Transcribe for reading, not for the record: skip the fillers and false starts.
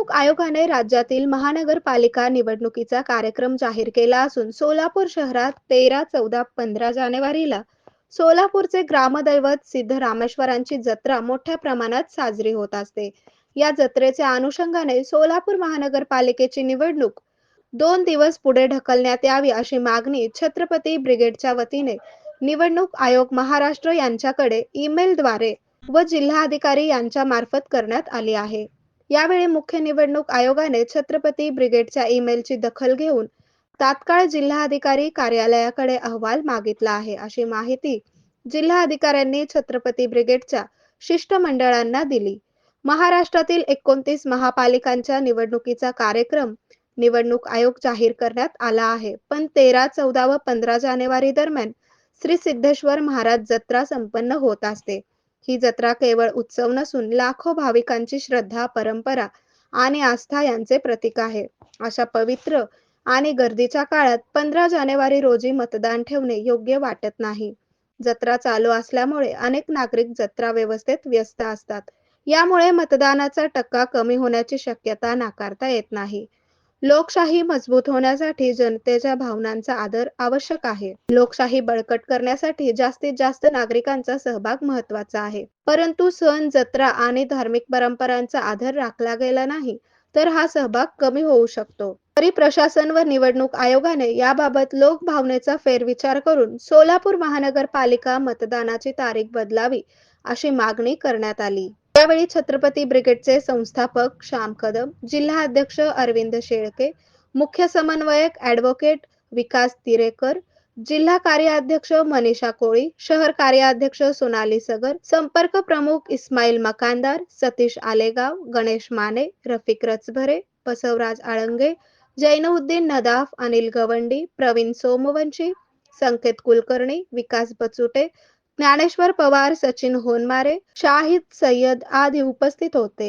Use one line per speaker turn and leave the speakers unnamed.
निवडणूक आयोगाने राज्यातील महानगरपालिका निवडणुकीचा कार्यक्रम जाहीर केला असून सोलापूर शहरात 13, 14, 15 जानेवारीला सोलापूरचे ग्रामदैवत सिद्धरामेश्वरांची जत्रा मोठ्या प्रमाणात साजरी होत असते. या जत्रेच्या अनुषंगाने सोलापूर महानगरपालिकेची निवडणूक 2 दिवस पुढे ढकलण्यात यावी अशी मागणी छत्रपती ब्रिगेडच्या वतीने निवडणूक आयोग महाराष्ट्र यांच्याकडे ईमेलद्वारे व जिल्हाधिकारी यांच्या मार्फत करण्यात आली आहे. यावेळी मुख्य निवडणूक आयोगाने छत्रपती ब्रिगेडच्या ईमेलची दखल घेऊन तात्काळ जिल्हाधिकारी कार्यालयाकडे अहवाल मागितला आहे, अशी माहिती जिल्हाधिकाऱ्यांनी छत्रपती ब्रिगेडच्या शिष्टमंडळांना दिली. महाराष्ट्रातील 29 महापालिकांच्या निवडणुकीचा कार्यक्रम निवडणूक आयोग जाहीर करण्यात आला आहे, पण 13, 14 व 15 जानेवारी दरम्यान श्री सिद्धेश्वर महाराज जत्रा संपन्न होत असते. ही जत्रा केवळ उत्सव नसून लाखो भाविकांची श्रद्धा, परंपरा आणि आस्था यांचे प्रतीक आहे. अशा पवित्र आणि गर्दीच्या काळात 15 जानेवारी रोजी मतदान ठेवणे योग्य वाटत नाही. जत्रा चालू असल्यामुळे अनेक नागरिक जत्रा व्यवस्थेत व्यस्त असतात. यामुळे मतदानाचा टक्का कमी होण्याची शक्यता नाकारता येत नाही. लोकशाही मजबूत होण्यासाठी जनतेच्या भावनांचा आदर आवश्यक आहे. लोकशाही बळकट करण्यासाठी जास्तीत जास्त नागरिकांचा सहभाग महत्त्वाचा आहे. परंतु सण, जत्रा आणि धार्मिक परंपरांचा आदर राखला गेला नाही तर हा सहभाग कमी होऊ शकतो. तरी प्रशासन व निवडणूक आयोगाने याबाबत लोकभावनेचा फेरविचार करून सोलापूर महानगरपालिका मतदानाची तारीख बदलावी अशी मागणी करण्यात आली. यावेळी छत्रपती ब्रिगेडचे संस्थापक श्याम कदम, जिल्हा अध्यक्ष अरविंद शेळके, मुख्य समन्वयक ॲडव्होकेट विकास तिरेकर, जिल्हा कार्याध्यक्ष मनीषा कोळी, शहर कार्याध्यक्ष सोनाली सगर, संपर्क प्रमुख इस्माईल मकानदार, सतीश आलेगाव, गणेश माने, रफिक रचभरे, बसवराज आळंगे, जैनुद्दीन नदाफ, अनिल गवंडी, प्रवीण सोमवंशी, संकेत कुलकर्णी, विकास बचुटे, ज्ञानेश्वर पवार, सचिन होनमारे, शाहिद सय्यद आदी उपस्थित होते.